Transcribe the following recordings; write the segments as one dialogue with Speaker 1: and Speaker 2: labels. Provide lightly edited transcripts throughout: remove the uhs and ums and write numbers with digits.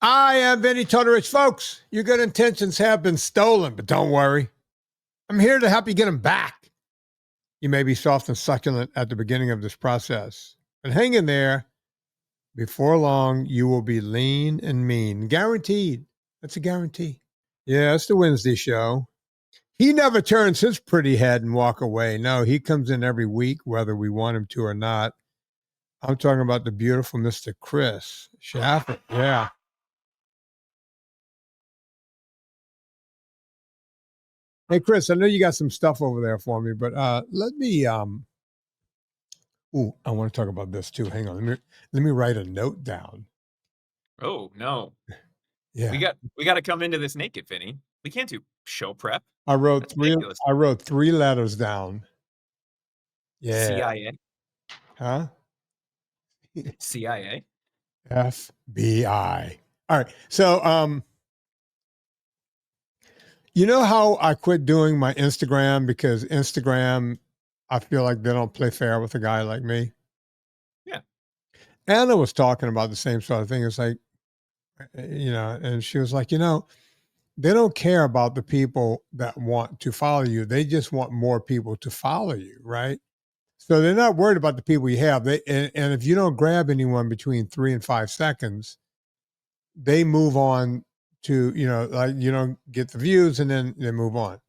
Speaker 1: I am Vinnie Tortorich. Folks, your good intentions have been stolen, but don't worry. I'm here to help you get them back. You may be soft and succulent at the beginning of this process, but hang in there. Before long, you will be lean and mean. Guaranteed. That's a guarantee. Yeah, it's the Wednesday show. He never turns his pretty head and walk away. No, he comes in every week, whether we want him to or not. I'm talking about the beautiful Mr. Chris Shaffer. Yeah. Hey Chris, I know you got some stuff over there for me, but let me ooh, I want to talk about this too. Hang on. Let me write a note down.
Speaker 2: Oh no.
Speaker 1: Yeah.
Speaker 2: We got to come into this naked, Vinny. We can't do show prep.
Speaker 1: I wrote
Speaker 2: That's
Speaker 1: three
Speaker 2: ridiculous.
Speaker 1: I wrote three letters down. Yeah.
Speaker 2: CIA.
Speaker 1: Huh?
Speaker 2: CIA.
Speaker 1: FBI. All right. So you know how I quit doing my Instagram because Instagram, I feel like they don't play fair with a guy like me.
Speaker 2: Yeah.
Speaker 1: Anna was talking about the same sort of thing. It's like, and she was like, they don't care about the people that want to follow you. They just want more people to follow you, right? So they're not worried about the people you have. And if you don't grab anyone between 3 and 5 seconds, they move on to, like you don't get the views and then they move on.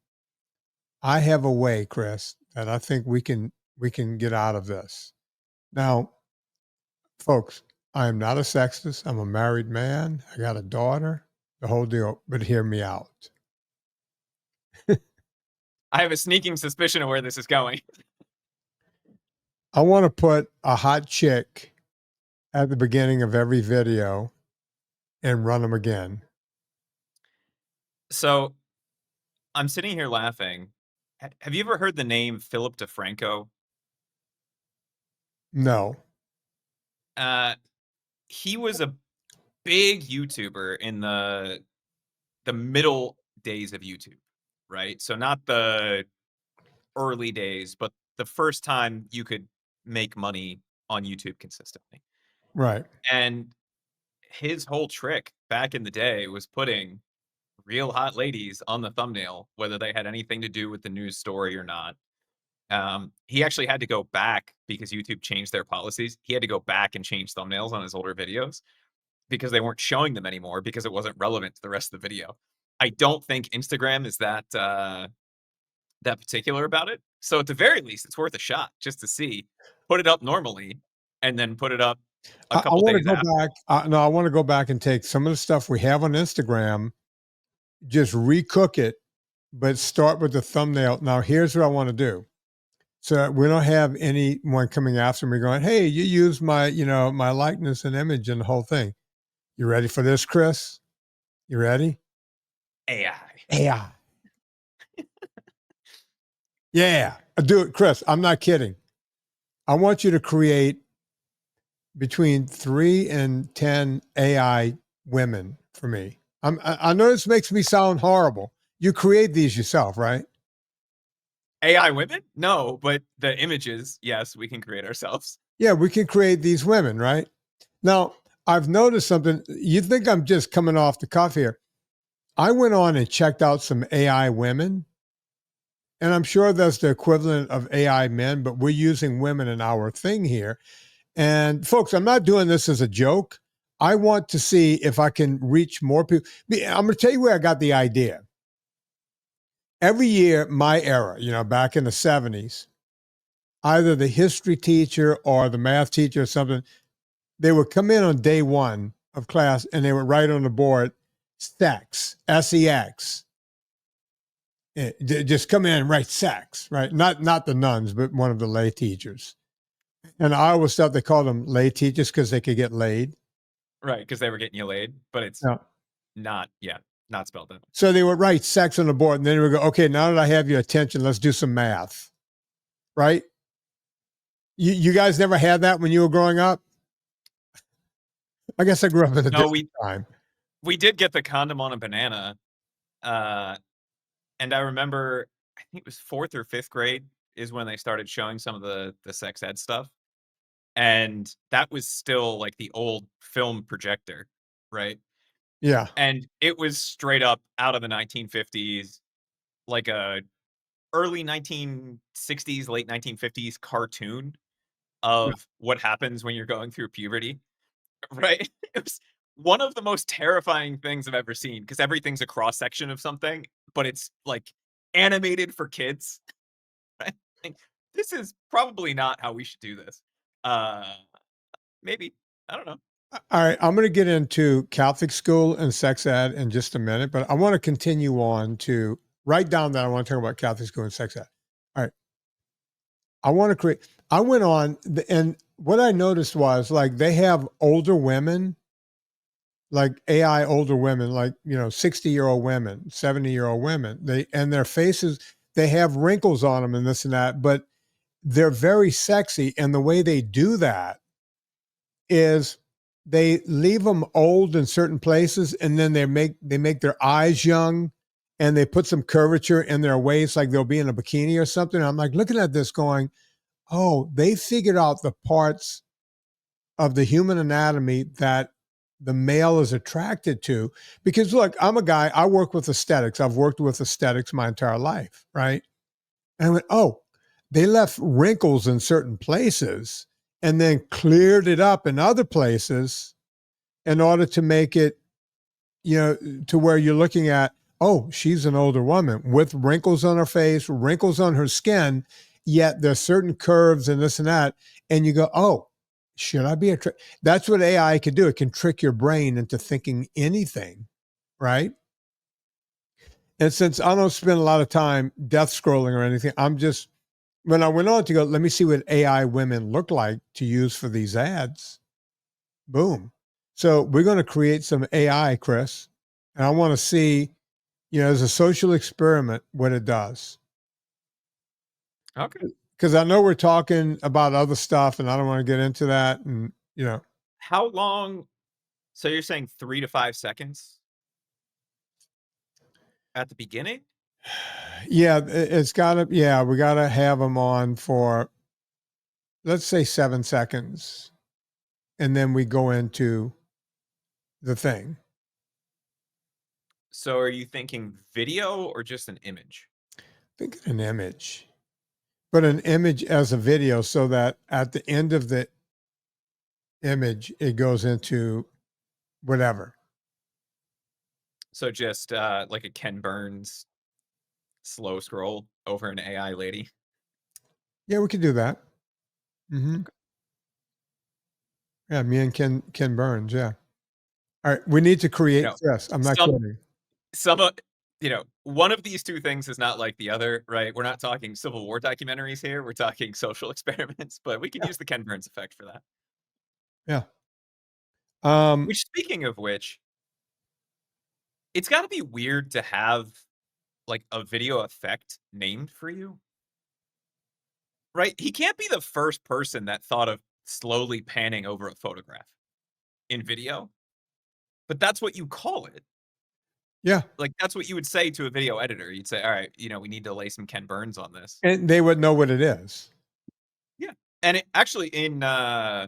Speaker 1: I have a way, Chris, that I think we can get out of this. Now, folks, I am not a sexist. I'm a married man. I got a daughter, the whole deal, but hear me out.
Speaker 2: I have a sneaking suspicion of where this is going.
Speaker 1: I want to put a hot chick at the beginning of every video and run them again.
Speaker 2: So I'm sitting here laughing. Have you ever heard the name Philip DeFranco?
Speaker 1: No.
Speaker 2: He was a big YouTuber in the middle days of YouTube, right? So not the early days, but the first time you could make money on YouTube consistently.
Speaker 1: Right.
Speaker 2: And his whole trick back in the day was putting real hot ladies on the thumbnail, whether they had anything to do with the news story or not. He actually had to go back because YouTube changed their policies. He had to go back and change thumbnails on his older videos because they weren't showing them anymore because it wasn't relevant to the rest of the video. I don't think Instagram is that particular about it. So at the very least, it's worth a shot just to see. Put it up normally and then put it up a
Speaker 1: I
Speaker 2: couple
Speaker 1: want to
Speaker 2: days
Speaker 1: go
Speaker 2: after.
Speaker 1: back. No, I want to go back and take some of the stuff we have on Instagram, just recook it, but start with the thumbnail. Now, here's what I want to do. So we don't have anyone coming after me going, "Hey, you use my, my likeness and image and the whole thing." You ready for this, Chris? You ready?
Speaker 2: AI.
Speaker 1: AI. Yeah, do it, Chris. I'm not kidding. I want you to create between 3 and 10 AI women for me. I know this makes me sound horrible. You create these yourself, right?
Speaker 2: AI women? No, but the images, yes, we can create ourselves.
Speaker 1: Yeah, we can create these women, right? Now, I've noticed something. You think I'm just coming off the cuff here. I went on and checked out some AI women, and I'm sure that's the equivalent of AI men, but we're using women in our thing here. And folks, I'm not doing this as a joke. I want to see if I can reach more people. I'm going to tell you where I got the idea. Every year, my era, back in the 70s, either the history teacher or the math teacher or something, they would come in on day one of class and they would write on the board, sex, S-E-X. Just come in and write sex, right? Not the nuns, but one of the lay teachers. And I always thought they called them lay teachers because they could get laid.
Speaker 2: Right, because they were getting you laid, but it's
Speaker 1: Yeah.
Speaker 2: not spelled out.
Speaker 1: So they would write sex on the board and then they would go, okay, now that I have your attention, let's do some math. Right? You guys never had that when you were growing up? I guess I grew up in a
Speaker 2: No,
Speaker 1: different time.
Speaker 2: we did get the condom on a banana. And I remember, I think it was 4th or 5th grade is when they started showing some of the sex ed stuff. And that was still like the old film projector, right?
Speaker 1: Yeah.
Speaker 2: And it was straight up out of the 1950s, like a early 1960s, late 1950s cartoon
Speaker 1: Yeah.
Speaker 2: of what happens when you're going through puberty, right? It was one of the most terrifying things I've ever seen because everything's a cross section of something, but it's like animated for kids. Right? Like, this is probably not how we should do this. Uh, maybe. I don't know.
Speaker 1: All right. I'm going to get into Catholic school and sex ed in just a minute, but I want to continue on to write down that I want to talk about Catholic school and sex ed. All right. I want to create, I went on and what I noticed was like they have older women, like AI older women, like, 60-year-old women, 70-year-old women, and their faces, they have wrinkles on them and this and that, but they're very sexy. And the way they do that is they leave them old in certain places and then they make their eyes young and they put some curvature in their waist like they'll be in a bikini or something. I'm like looking at this going, oh, they figured out the parts of the human anatomy that the male is attracted to. Because look, I'm a guy, I work with aesthetics. I've worked with aesthetics my entire life, right? And I went, oh, they left wrinkles in certain places and then cleared it up in other places in order to make it, to where you're looking at, oh, she's an older woman with wrinkles on her face, wrinkles on her skin, yet there's certain curves and this and that. And you go, oh, should I be a trick? That's what AI can do. It can trick your brain into thinking anything, right? And since I don't spend a lot of time death scrolling or anything, I'm just, when I went on to go, let me see what AI women look like to use for these ads. Boom. So we're going to create some AI, Chris, and I want to see, as a social experiment, what it does.
Speaker 2: Okay.
Speaker 1: Because I know we're talking about other stuff, and I don't want to get into that. And
Speaker 2: How long? So you're saying 3 to 5 seconds at the beginning?
Speaker 1: yeah, it's got to. Yeah, we got to have them on for, let's say, 7 seconds, and then we go into the thing.
Speaker 2: So are you thinking video or just an image?
Speaker 1: Think of an image, but an image as a video, so that at the end of the image, it goes into whatever.
Speaker 2: So just like a Ken Burns slow scroll over an AI lady.
Speaker 1: Yeah, we could do that. Hmm.
Speaker 2: Okay.
Speaker 1: Yeah, me and Ken Burns. Yeah. All right, we need to
Speaker 2: You
Speaker 1: create.
Speaker 2: know,
Speaker 1: Yes, I'm not
Speaker 2: some
Speaker 1: kidding.
Speaker 2: some of one of these two things is not like the other, right? We're not talking Civil War documentaries here. We're talking social experiments, but we can
Speaker 1: Yeah.
Speaker 2: use the Ken Burns effect for that.
Speaker 1: Yeah. Um,
Speaker 2: Which, speaking of which, it's got to be weird to have like a video effect named for you, right? He can't be the first person that thought of slowly panning over a photograph in video, but that's what you call it.
Speaker 1: yeah,
Speaker 2: Like that's what you would say to a video editor. You'd say, "All right, we need to lay some Ken Burns on this."
Speaker 1: and they would know what it is.
Speaker 2: Yeah. And it actually in I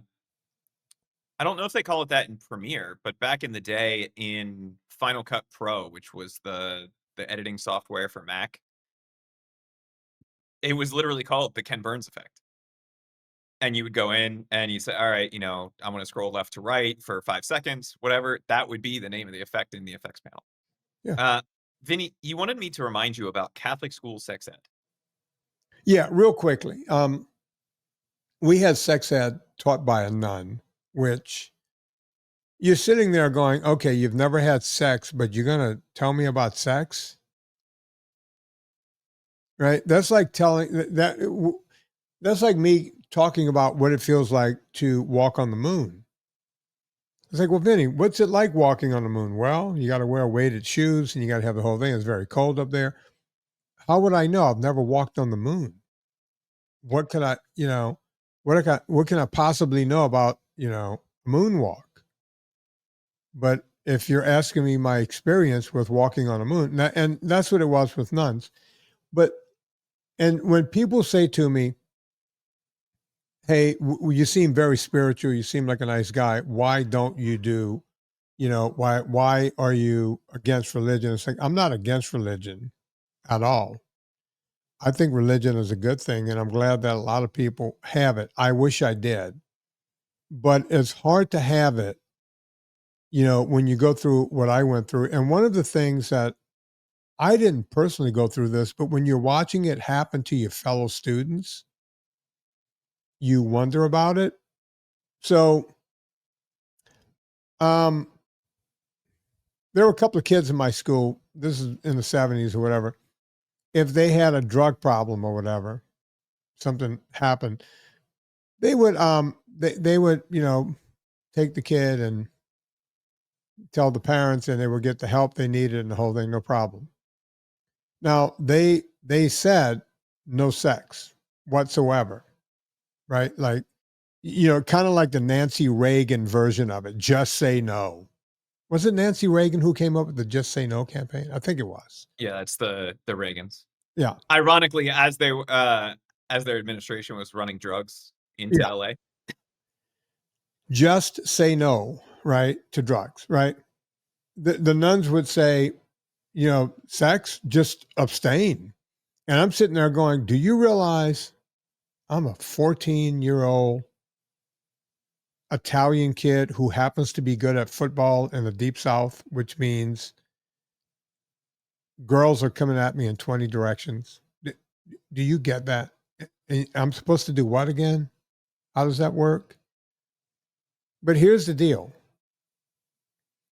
Speaker 2: don't know if they call it that in Premiere, but back in the day in Final Cut Pro, which was the editing software for Mac, it was literally called the Ken Burns effect. And you would go in and you say, "All right, I'm going to scroll left to right for 5 seconds, whatever." That would be the name of the effect in the effects panel.
Speaker 1: Yeah.
Speaker 2: Uh, Vinny, you wanted me to remind you about Catholic school sex ed.
Speaker 1: Yeah. Real quickly, we had sex ed taught by a nun, which you're sitting there going, okay, you've never had sex, but you're going to tell me about sex, right? That's like telling that. That's like me talking about what it feels like to walk on the moon. It's like, well, Vinny, what's it like walking on the moon? Well, you got to wear weighted shoes and you got to have the whole thing. It's very cold up there. How would I know? I've never walked on the moon. What could I, what can I possibly know about, moonwalk? But if you're asking me my experience with walking on a moon, and that's what it was with nuns. But, and when people say to me, hey, you seem very spiritual, you seem like a nice guy, why don't you do why are you against religion? It's like, I'm not against religion at all. I think religion is a good thing, and I'm glad that a lot of people have it. I wish I did, but it's hard to have it, when you go through what I went through. And one of the things that I didn't personally go through this, but when you're watching it happen to your fellow students, you wonder about it. So, um, there were a couple of kids in my school. This is in the 70s or whatever. If they had a drug problem or whatever, something happened, they would take the kid and tell the parents, and they would get the help they needed and the whole thing, no problem. Now they said no sex whatsoever, right? Like, kind of like the Nancy Reagan version of it. Just say no. Was it Nancy Reagan who came up with the Just Say No campaign? I think it was.
Speaker 2: Yeah, it's the Reagans.
Speaker 1: Yeah.
Speaker 2: Ironically, as their administration was running drugs into
Speaker 1: Yeah.
Speaker 2: LA.
Speaker 1: Just say no, right, to drugs, right? The nuns would say, sex, just abstain. And I'm sitting there going, do you realize I'm a 14-year-old Italian kid who happens to be good at football in the deep South, which means girls are coming at me in 20 directions. Do you get that? And I'm supposed to do what again? How does that work? But here's the deal.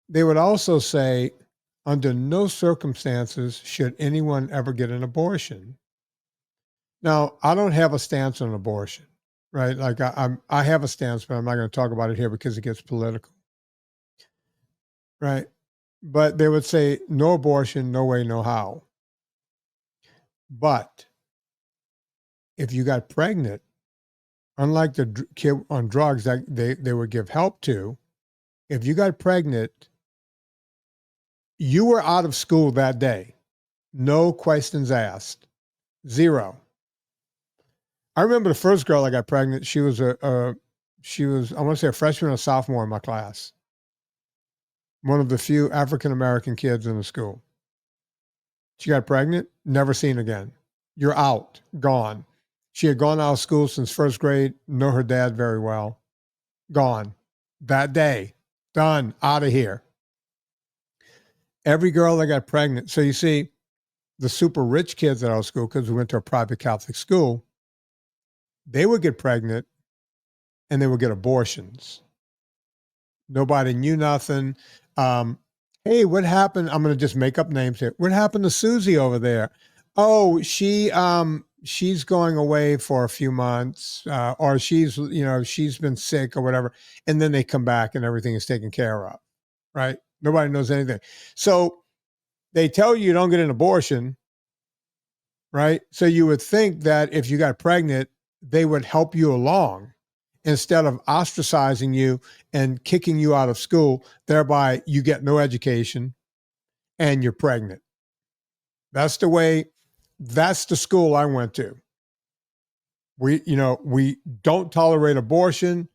Speaker 1: They would also say, under no circumstances should anyone ever get an abortion. Now, I don't have a stance on abortion, right? Like I have a stance, but I'm not going to talk about it here because it gets political, right? But they would say no abortion, no way, no how. But if you got pregnant, unlike the kid on drugs that they would give help to, if you got pregnant, you were out of school that day. No questions asked. Zero. I remember the first girl I got pregnant. She was I want to say a freshman or sophomore in my class. One of the few African American kids in the school. She got pregnant, never seen again. You're out, gone. She had gone out of school since first grade, know her dad very well. Gone. That day, done, out of here. Every girl that got pregnant. So you see, the super rich kids at our school, because we went to a private Catholic school, they would get pregnant and they would get abortions. Nobody knew nothing. Hey, what happened? I'm going to just make up names here. What happened to Susie over there? Oh, she's going away for a few months, or she's been sick or whatever. And then they come back and everything is taken care of, right? Nobody knows anything. So they tell you don't get an abortion, right? So you would think that if you got pregnant, they would help you along instead of ostracizing you and kicking you out of school. Thereby, you get no education and you're pregnant. That's the school I went to. We don't tolerate abortion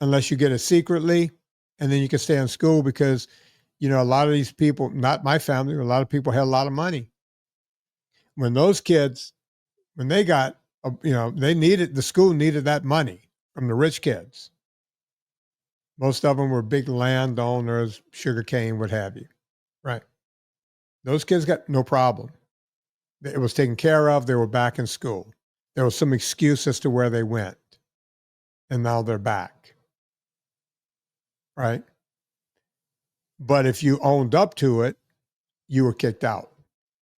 Speaker 1: unless you get it secretly, and then you can stay in school because, a lot of these people, not my family, a lot of people had a lot of money. When those kids, when they got, the school needed that money from the rich kids. Most of them were big landowners, sugarcane, what have you, right? Those kids got no problem. It was taken care of. They were back in school. There was some excuse as to where they went, and now they're back, right? But if you owned up to it, you were kicked out.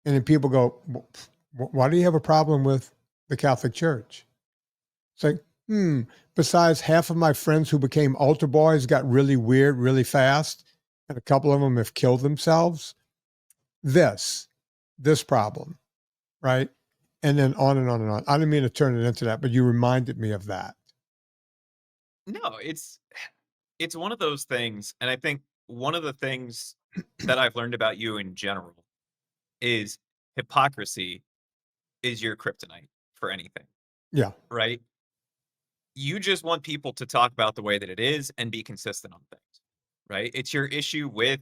Speaker 1: And then people go, why do you have a problem with the Catholic Church? It's like, besides half of my friends who became altar boys got really weird really fast, and a couple of them have killed themselves. This problem, right? And then on and on and on. I didn't mean to turn it into that, but you reminded me of that.
Speaker 2: No, it's one of those things, and I think one of the things that I've learned about you in general is hypocrisy is your kryptonite for anything,
Speaker 1: Yeah.
Speaker 2: right? You just want people to talk about the way that it is and be consistent on things. right? It's your issue with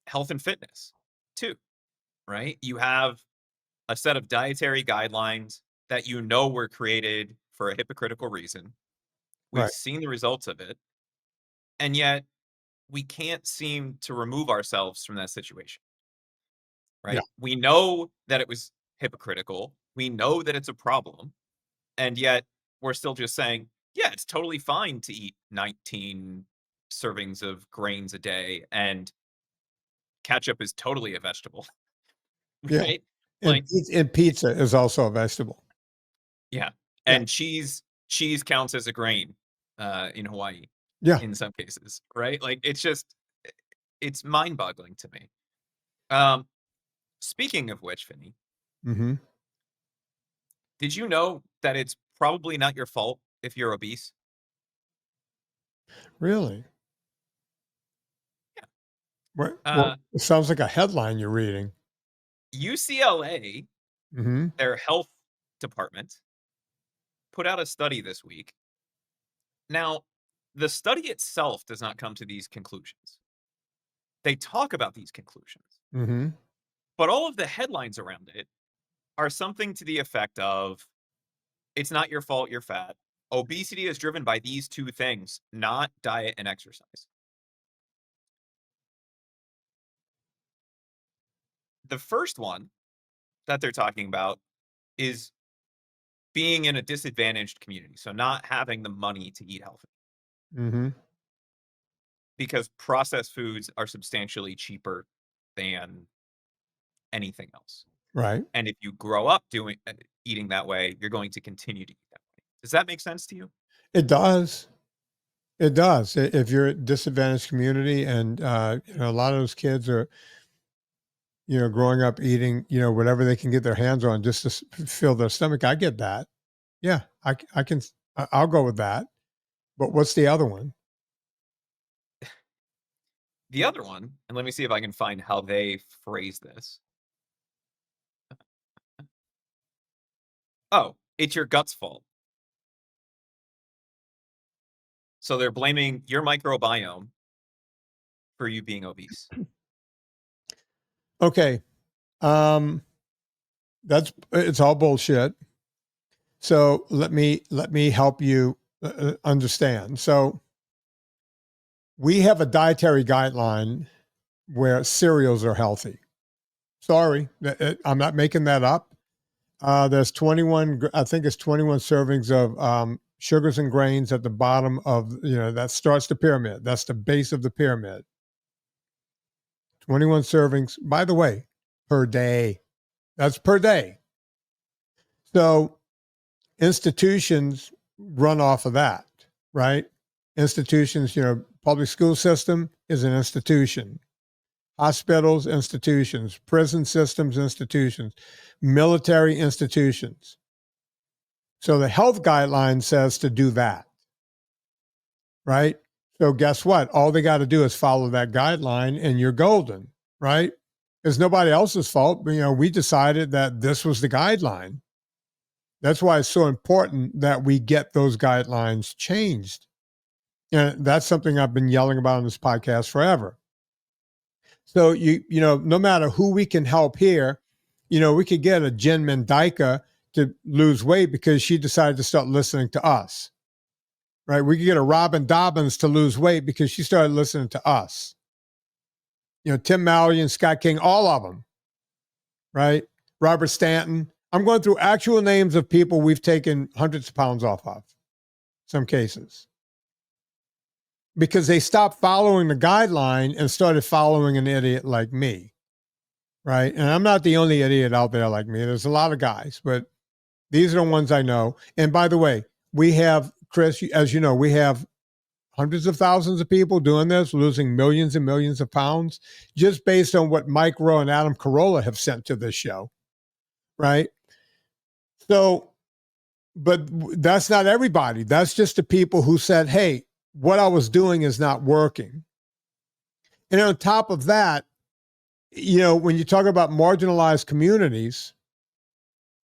Speaker 2: health and fitness too, right? You have a set of dietary guidelines that you know were created for a hypocritical reason. We've
Speaker 1: Right.
Speaker 2: seen the results of it, and yet we can't seem to remove ourselves from that situation,
Speaker 1: Yeah.
Speaker 2: right? We know that it was hypocritical. We know that it's a problem, and yet we're still just saying, yeah, it's totally fine to eat 19 servings of grains a day, and ketchup is totally a vegetable,
Speaker 1: Yeah.
Speaker 2: right? Like,
Speaker 1: And pizza is also a vegetable.
Speaker 2: yeah,
Speaker 1: Yeah.
Speaker 2: and cheese counts as a grain in Hawaii
Speaker 1: Yeah.
Speaker 2: in some cases, right? Like, it's just it's mind-boggling to me. Um, Speaking of which, Vinny,
Speaker 1: Hmm.
Speaker 2: did you know that it's probably not your fault if you're obese?
Speaker 1: Really? Well,
Speaker 2: Uh,
Speaker 1: it sounds like a headline you're reading.
Speaker 2: UCLA,
Speaker 1: Hmm.
Speaker 2: their health department, put out a study this week. Now, the study itself does not come to these conclusions. They talk about these conclusions,
Speaker 1: Hmm.
Speaker 2: but all of the headlines around it are something to the effect of, it's not your fault you're fat. Obesity is driven by these two things, not diet and exercise. The first one that they're talking about is being in a disadvantaged community, so not having the money to eat healthy
Speaker 1: Hmm.
Speaker 2: because processed foods are substantially cheaper than anything else.
Speaker 1: Right.
Speaker 2: And if you grow up eating that way, you're going to continue to eat that way. Does that make sense to you?
Speaker 1: It does. It does. If you're a disadvantaged community and, a lot of those kids are, growing up eating, whatever they can get their hands on just to fill their stomach. I get that. Yeah. I can, I'll go with that. But what's the other one?
Speaker 2: The other one, and let me see if I can find how they phrase this. Oh, it's your gut's fault. So they're blaming your microbiome for you being obese.
Speaker 1: Okay. Um, it's all bullshit. So let me help you understand. So we have a dietary guideline where cereals are healthy. Sorry, I'm not making that up. There's 21, I think it's 21 servings of sugars and grains at the bottom of, that starts the pyramid. That's the base of the pyramid. 21 servings, by the way, per day. That's per day. So institutions run off of that, right? Institutions, public school system is an institution. Hospitals, institutions, prison systems, institutions, military institutions. So the health guideline says to do that, right? So guess what? All they got to do is follow that guideline and you're golden, right? It's nobody else's fault. We decided that this was the guideline. That's why it's so important that we get those guidelines changed. And that's something I've been yelling about on this podcast forever. So no matter who we can help here, we could get a Jen Mendyka to lose weight because she decided to start listening to us. Right? We could get a Robin Dobbins to lose weight because she started listening to us. Tim Mallory and Scott King, all of them. Right? Robert Stanton. I'm going through actual names of people we've taken hundreds of pounds off of, some cases, because they stopped following the guideline and started following an idiot like me. Right? And I'm not the only idiot out there like me. There's a lot of guys, but these are the ones I know. And by the way, we have, Chris, as you know, we have hundreds of thousands of people doing this, losing millions and millions of pounds just based on what Mike Rowe and Adam Carolla have sent to this show. Right? So, but that's not everybody. That's just the people who said, hey, what I was doing is not working. And on top of that, when you talk about marginalized communities,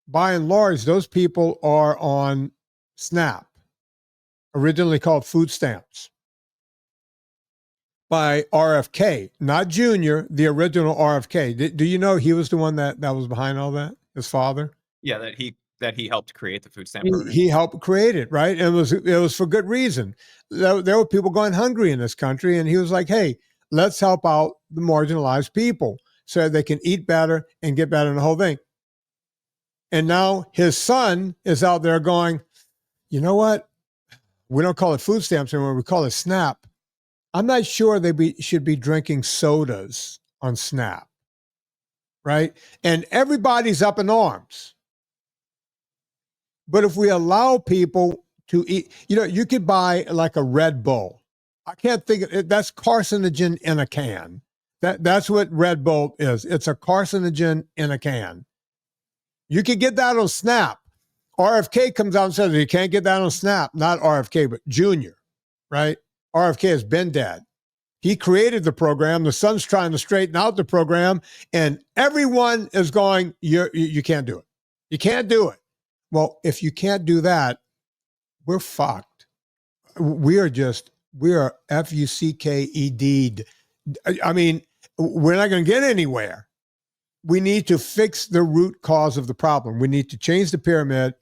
Speaker 1: by and large, those people are on SNAP, originally called food stamps. by RFK, not Junior, the original RFK. Do you know he was the one that was behind all that? His father?
Speaker 2: Yeah, that he helped create the food stamp
Speaker 1: He,
Speaker 2: program.
Speaker 1: he helped create it, right? And it was for good reason. There were people going hungry in this country, and he was like, "Hey, let's help out the marginalized people so they can eat better and get better in the whole thing." And now his son is out there going, "You know what? We don't call it food stamps anymore. We call it SNAP." I'm not sure should be drinking sodas on SNAP, right? And everybody's up in arms. But if we allow people to eat, you could buy like a Red Bull. I can't think of it. That's carcinogen in a can. That's what Red Bull is. It's a carcinogen in a can. You could get that on SNAP. RFK comes out and says you can't get that on SNAP. Not RFK, but Junior, right? RFK has been dead. He created the program. The son's trying to straighten out the program, and everyone is going, you can't do it. You can't do it. Well, if you can't do that, we're fucked. We are FUCKED'd. I mean, we're not going to get anywhere. We need to fix the root cause of the problem. We need to change the pyramid.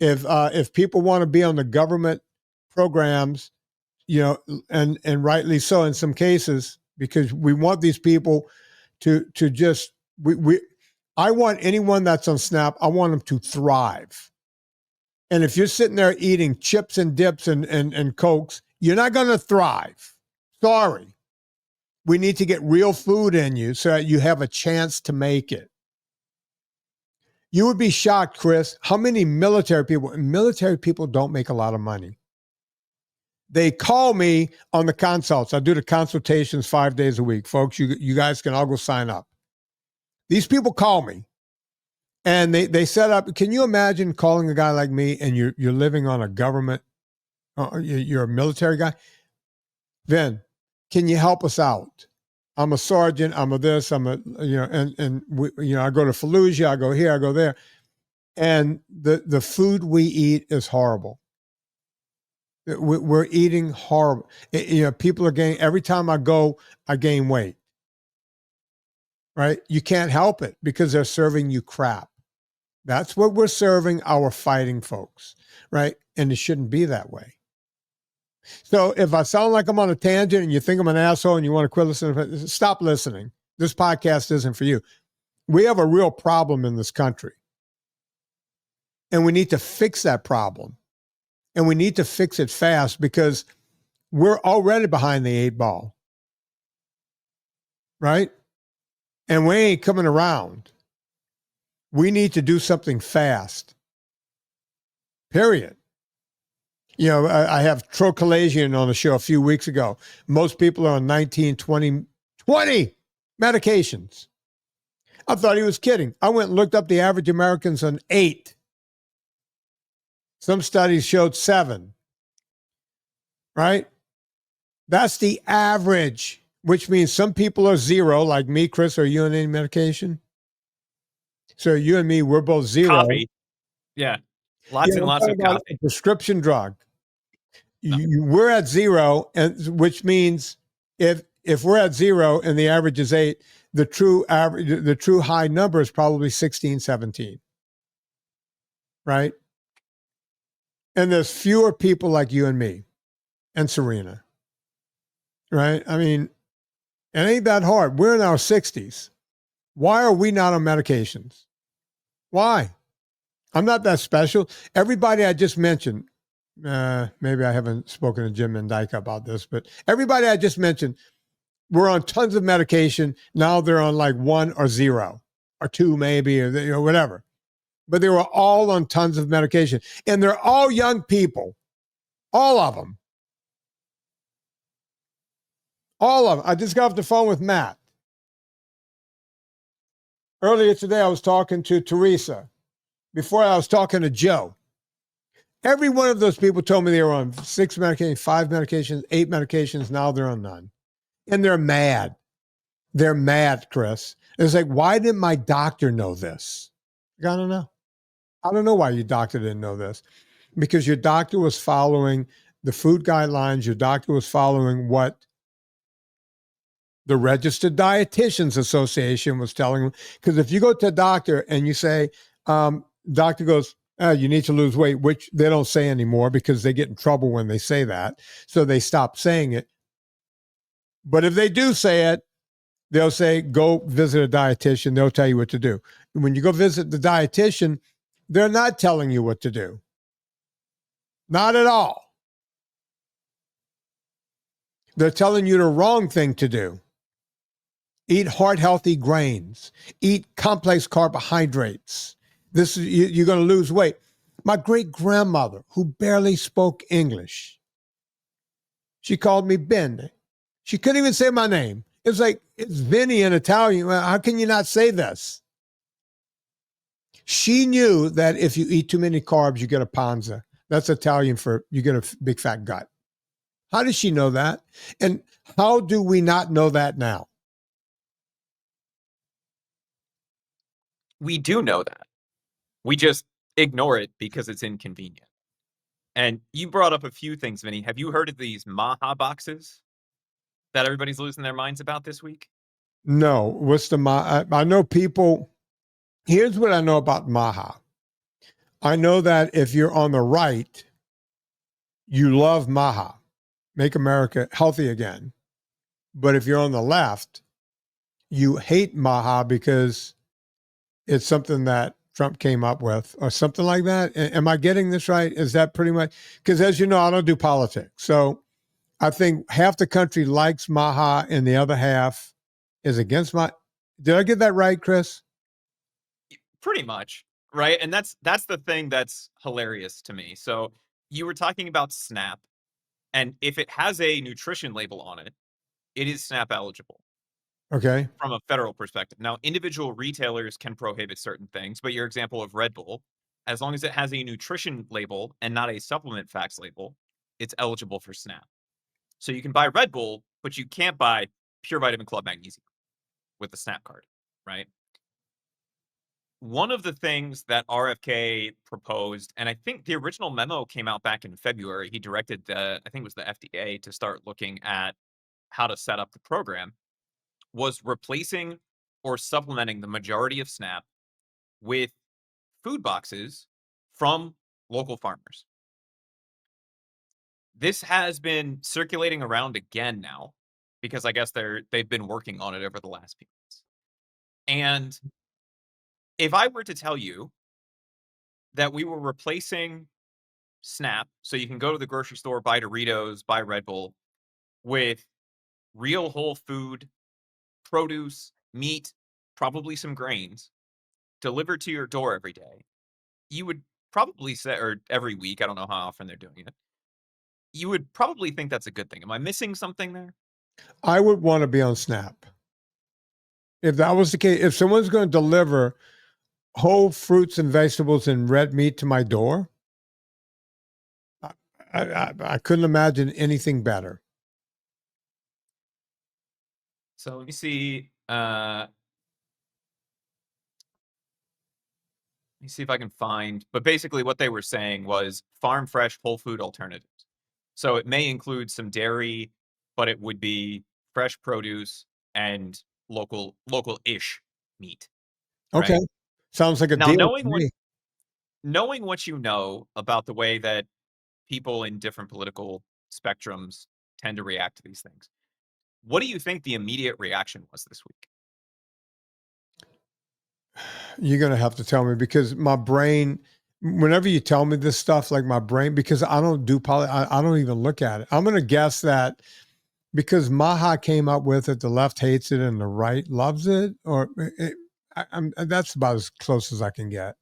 Speaker 1: If people want to be on the government programs, and rightly so in some cases, because we want these people to just I want anyone that's on SNAP, I want them to thrive. And if you're sitting there eating chips and dips and Cokes, you're not going to thrive. Sorry. We need to get real food in you so that you have a chance to make it. You would be shocked, Chris, how many military people don't make a lot of money. They call me on the consults. I do the consultations 5 days a week. Folks, you guys can all go sign up. These people call me and they set up. Can you imagine calling a guy like me and you're living on a government, you're a military guy? Vin, can you help us out? I'm a sergeant. I'm a this. I'm a, and we, I go to Fallujah. I go here. I go there. And the food we eat is horrible. We're eating horrible. People are gaining, every time I go, I gain weight. Right? You can't help it because they're serving you crap. That's what we're serving our fighting folks, right? And it shouldn't be that way. So if I sound like I'm on a tangent and you think I'm an asshole and you want to quit listening, stop listening. This podcast isn't for you. We have a real problem in this country. And we need to fix that problem. And we need to fix it fast because we're already behind the 8 ball. Right? And we ain't coming around. We need to do something fast. Period. I have Trochalazian on the show a few weeks ago. Most people are on 19, 20 medications. I thought he was kidding. I went and looked up the average Americans on 8. Some studies showed 7. Right? That's the average, which means some people are 0, like me, Chris. Are you on any medication? So you and me, we're both 0.
Speaker 2: Coffee. Yeah. Lots and lots of coffee.
Speaker 1: A prescription drug. We're at 0, and which means if we're at 0 and the average is 8, the true high number is probably 16, 17. Right? And there's fewer people like you and me and Serena. Right? I mean, it ain't that hard. We're in our 60s. Why are we not on medications? Why? I'm not that special. Everybody I just mentioned, maybe I haven't spoken to Jim and Dyke about this, but everybody I just mentioned, we're on tons of medication. Now they're on like 1 or 0 or 2 maybe, or whatever. But they were all on tons of medication. And they're all young people. All of them. All of them. I just got off the phone with Matt. Earlier today, I was talking to Teresa. Before I was talking to Joe. Every one of those people told me they were on 6 medications, 5 medications, 8 medications. Now they're on none. And they're mad. They're mad, Chris. It's like, why didn't my doctor know this? I don't know. I don't know why your doctor didn't know this. Because your doctor was following the food guidelines. Your doctor was following what The Registered Dietitians Association was telling them, because if you go to a doctor and you say, doctor goes, you need to lose weight, which they don't say anymore because they get in trouble when they say that. So they stop saying it. But if they do say it, they'll say, go visit a dietitian. They'll tell you what to do. And when you go visit the dietitian, they're not telling you what to do. Not at all. They're telling you the wrong thing to do. Eat heart-healthy grains. Eat complex carbohydrates. This is you're going to lose weight. My great-grandmother, who barely spoke English, she called me Ben. She couldn't even say my name. It was like, it's Vinnie in Italian. How can you not say this? She knew that if you eat too many carbs, you get a panza. That's Italian for you get a big fat gut. How does she know that? And how do we not know that now?
Speaker 2: We do know that. We just ignore it because it's inconvenient. And you brought up a few things, Vinny. Have you heard of these MAHA boxes that everybody's losing their minds about this week?
Speaker 1: No. What's the MAHA? I know people. Here's what I know about MAHA. I know that if you're on the right, you love MAHA, make America healthy again. But if you're on the left, you hate MAHA because it's something that Trump came up with or something like that. Am I getting this right? Is that pretty much? Because as you know, I don't do politics. So I think half the country likes MAHA and the other half is against MAHA. Did I get that right, Chris?
Speaker 2: Pretty much, right? And that's the thing that's hilarious to me. So you were talking about SNAP, and if it has a nutrition label on it, it is SNAP eligible.
Speaker 1: Okay.
Speaker 2: From a federal perspective. Now, individual retailers can prohibit certain things, but your example of Red Bull, as long as it has a nutrition label and not a supplement facts label, it's eligible for SNAP. So you can buy Red Bull, but you can't buy Pure Vitamin Club Magnesium with the SNAP card, right? One of the things that RFK proposed, and I think the original memo came out back in February, he directed I think it was the FDA to start looking at how to set up the program, was replacing or supplementing the majority of SNAP with food boxes from local farmers. This has been circulating around again now because I guess they've been working on it over the last few months. And if I were to tell you that we were replacing SNAP, so you can go to the grocery store, buy Doritos, buy Red Bull, with real whole food, produce, meat, probably some grains, delivered to your door every day, you would probably say, or every week, I don't know how often they're doing it, you would probably think that's a good thing. Am I missing something there?
Speaker 1: I would want to be on SNAP. If that was the case, if someone's going to deliver whole fruits and vegetables and red meat to my door, I couldn't imagine anything better.
Speaker 2: So let me see. Let me see if I can find. But basically, what they were saying was farm fresh whole food alternatives. So it may include some dairy, but it would be fresh produce and local-ish meat.
Speaker 1: Okay.
Speaker 2: Right?
Speaker 1: Sounds like a
Speaker 2: Now,
Speaker 1: deal to me.
Speaker 2: knowing what you know about the way that people in different political spectrums tend to react to these things, what do you think the immediate reaction was this week?
Speaker 1: You're going to have to tell me because my brain, whenever you tell me this stuff, like my brain, because I don't do I don't even look at it. I'm going to guess that because MAHA came up with it, the left hates it and the right loves it, or that's about as close as I can get.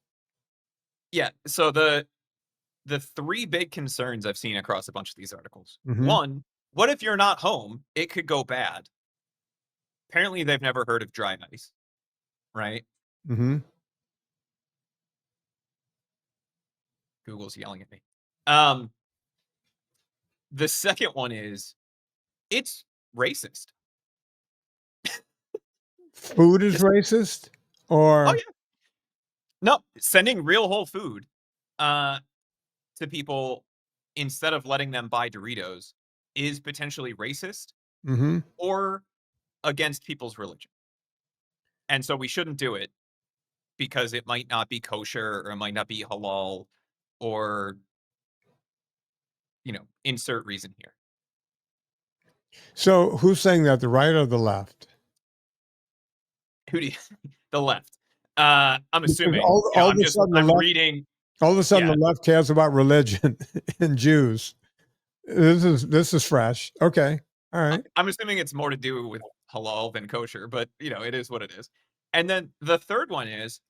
Speaker 2: Yeah. So the three big concerns I've seen across a bunch of these articles.
Speaker 1: Mm-hmm.
Speaker 2: One, what if you're not home? It could go bad. Apparently, they've never heard of dry ice, right?
Speaker 1: Mm-hmm.
Speaker 2: Google's yelling at me. The second one is it's racist.
Speaker 1: Food is
Speaker 2: Just,
Speaker 1: racist,
Speaker 2: oh
Speaker 1: or
Speaker 2: yeah, no, sending real whole food uh, to people instead of letting them buy Doritos is potentially racist
Speaker 1: mm-hmm.
Speaker 2: or against people's religion. And so we shouldn't do it because it might not be kosher or it might not be halal or, insert reason here.
Speaker 1: So who's saying that, the right or the left?
Speaker 2: Who do you the left. I'm
Speaker 1: Because
Speaker 2: assuming,
Speaker 1: all of a sudden the
Speaker 2: I'm
Speaker 1: left,
Speaker 2: reading.
Speaker 1: all of a sudden
Speaker 2: Yeah.
Speaker 1: the left cares about religion and Jews. This is fresh. Okay. All right.
Speaker 2: I'm assuming it's more to do with halal than kosher, but it is what it is. And then the third one is,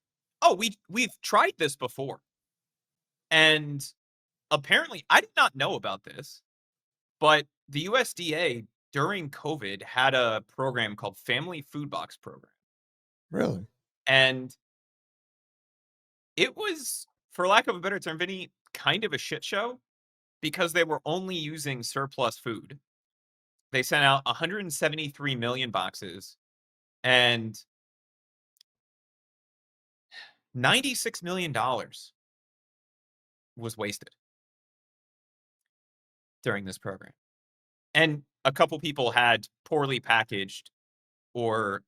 Speaker 2: oh, we've tried this before. And apparently I did not know about this, but the USDA during COVID had a program called Family Food Box Program.
Speaker 1: Really?
Speaker 2: And it was, for lack of a better term, Vinny, kind of a shit show because they were only using surplus food. They sent out 173 million boxes and $96 million was wasted during this program. And a couple people had poorly packaged or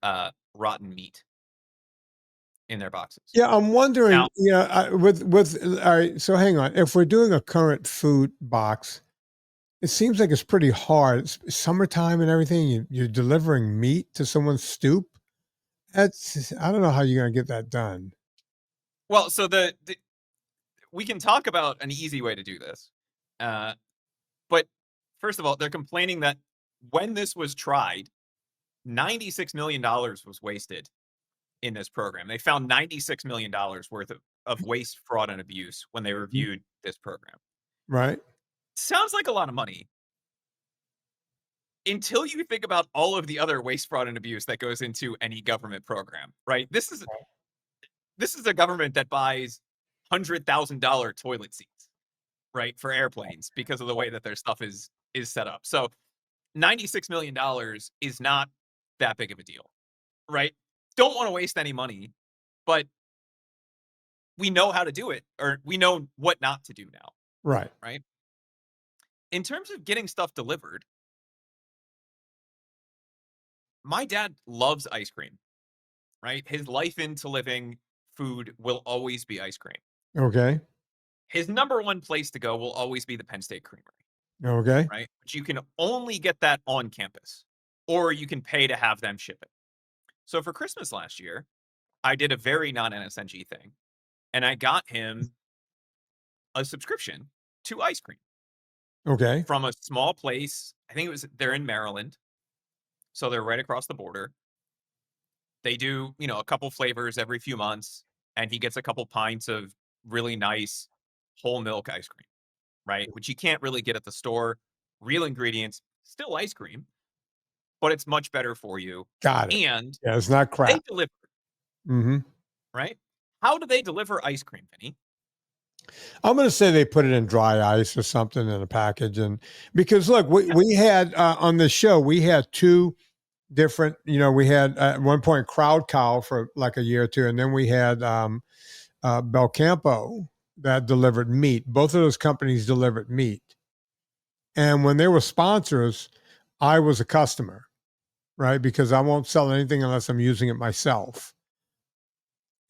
Speaker 2: rotten meat in their boxes.
Speaker 1: Yeah, I'm wondering.
Speaker 2: Now,
Speaker 1: With all right. So hang on. If we're doing a current food box, it seems like it's pretty hard. It's summertime and everything. You're delivering meat to someone's stoop. I don't know how you're gonna get that done.
Speaker 2: well, so we can talk about an easy way to do this. But first of all, they're complaining that when this was tried, $96 million was wasted in this program. They found $96 million worth of waste, fraud, and abuse when they reviewed this program.
Speaker 1: Right.
Speaker 2: Sounds like a lot of money until you think about all of the other waste, fraud, and abuse that goes into any government program, right? This is a government that buys $100,000 toilet seats, right, for airplanes because of the way that their stuff is set up. So $96 million is not that big of a deal, right? Don't want to waste any money, but we know how to do it, or we know what not to do now,
Speaker 1: Right.
Speaker 2: right? In terms of getting stuff delivered, my dad loves ice cream, right? His life into living food will always be ice cream.
Speaker 1: Okay.
Speaker 2: His number one place to go will always be the Penn State Creamery,
Speaker 1: Okay.
Speaker 2: right? But you can only get that on campus, or you can pay to have them ship it. So for Christmas last year, I did a very non-NSNG thing, and I got him a subscription to ice cream
Speaker 1: Okay.
Speaker 2: from a small place. I think they're in Maryland, so they're right across the border. They do, a couple flavors every few months, and he gets a couple pints of really nice whole milk ice cream, right? Which you can't really get at the store. Real ingredients, still ice cream, but it's much better for you.
Speaker 1: Got it.
Speaker 2: And
Speaker 1: Yeah, it's not
Speaker 2: they
Speaker 1: crap.
Speaker 2: deliver,
Speaker 1: Hmm.
Speaker 2: right? How do they deliver ice cream, Vinny?
Speaker 1: I'm going to say they put it in dry ice or something in a package, and because look, we had on this show we had two different. We had at one point Crowd Cow for like a year or two, and then we had Belcampo that delivered meat. Both of those companies delivered meat, and when they were sponsors, I was a customer, right? Because I won't sell anything unless I'm using it myself,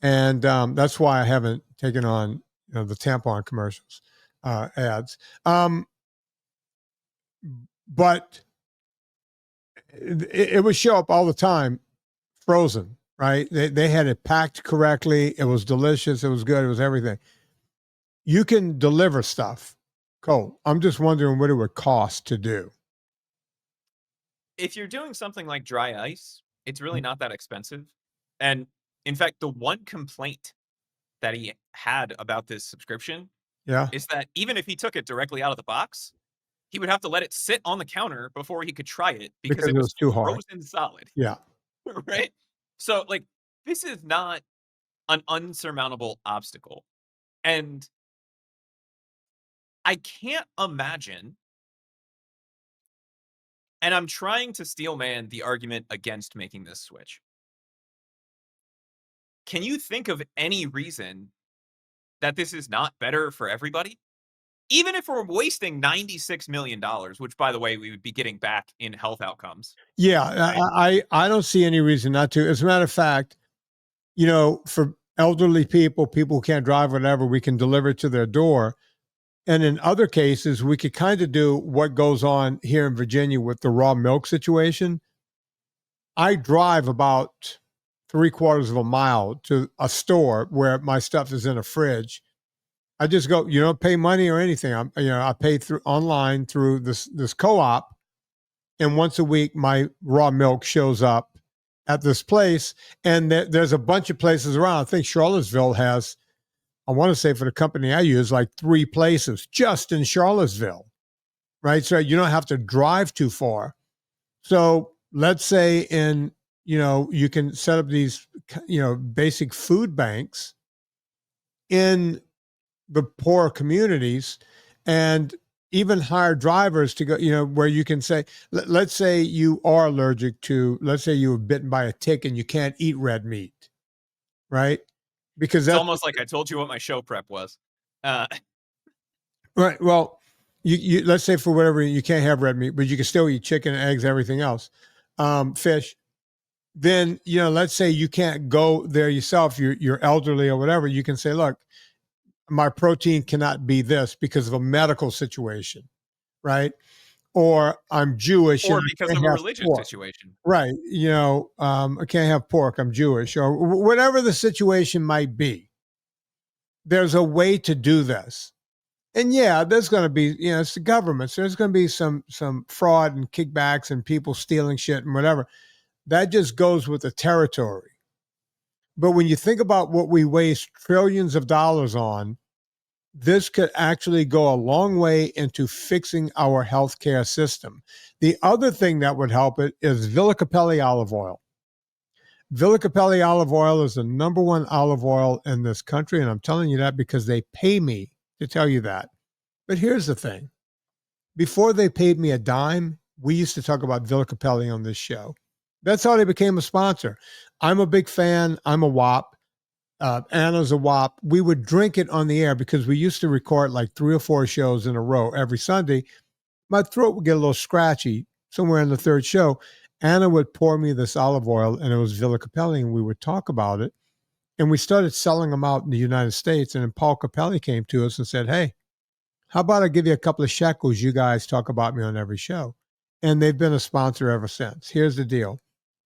Speaker 1: and that's why I haven't taken on the tampon commercials ads. But it would show up all the time frozen, right? They had it packed correctly. It was delicious. It was good. It was everything. You can deliver stuff cold. I'm just wondering what it would cost to do.
Speaker 2: If you're doing something like dry ice, it's really not that expensive. And in fact, the one complaint that he had about this subscription
Speaker 1: Yeah,
Speaker 2: is that even if he took it directly out of the box, he would have to let it sit on the counter before he could try it because
Speaker 1: because
Speaker 2: it
Speaker 1: it
Speaker 2: was
Speaker 1: was too hard.
Speaker 2: frozen solid,
Speaker 1: Yeah.
Speaker 2: right? So, this is not an unsurmountable obstacle. And I can't imagine, and I'm trying to steelman the argument against making this switch. Can you think of any reason that this is not better for everybody? even if we're wasting $96 million, which, by the way, we would be getting back in health outcomes.
Speaker 1: Yeah,
Speaker 2: Right?
Speaker 1: I don't see any reason not to. As a matter of fact, for elderly people, people who can't drive, whatever, we can deliver it to their door. And in other cases, we could kind of do what goes on here in Virginia with the raw milk situation. I drive about 3/4 of a mile to a store where my stuff is in a fridge. I just go, you don't pay money or anything. I pay through online through this co-op, and once a week my raw milk shows up at this place. And there's a bunch of places around. I think Charlottesville has, I want to say for the company I use, like 3 places just in Charlottesville, right? So you don't have to drive too far. So let's say you can set up these, basic food banks in the poor communities, and even hire drivers to go, where you can say, let's say you are allergic to, let's say you were bitten by a tick and you can't eat red meat, right? Because
Speaker 2: It's
Speaker 1: that's
Speaker 2: almost like I told you what my show prep was. Uh,
Speaker 1: right. Well, you let's say for whatever you can't have red meat, but you can still eat chicken, eggs, everything else, fish. Then let's say you can't go there yourself. You're elderly or whatever. You can say, look, my protein cannot be this because of a medical situation, right? Or I'm Jewish and
Speaker 2: or
Speaker 1: I
Speaker 2: because
Speaker 1: can't
Speaker 2: of a
Speaker 1: have
Speaker 2: religious
Speaker 1: pork,
Speaker 2: situation.
Speaker 1: right? I can't have pork. I'm Jewish, or whatever the situation might be. There's a way to do this. And yeah, there's going to be, it's the government. So there's going to be some fraud and kickbacks and people stealing shit and whatever. That just goes with the territory. But when you think about what we waste trillions of dollars on, this could actually go a long way into fixing our healthcare system. The other thing that would help it is Villa Capelli olive oil. Villa Capelli olive oil is the number one olive oil in this country. And I'm telling you that because they pay me to tell you that. But here's the thing. Before they paid me a dime, we used to talk about Villa Capelli on this show. That's how they became a sponsor. I'm a big fan. I'm a WAP. Anna's a WAP. We would drink it on the air because we used to record like 3 or 4 shows in a row every Sunday. My throat would get a little scratchy somewhere in the third show. Anna would pour me this olive oil, and it was Villa Capelli, and we would talk about it. And we started selling them out in the United States. And then Paul Capelli came to us and said, hey, how about I give you a couple of shekels? You guys talk about me on every show. And they've been a sponsor ever since. Here's the deal.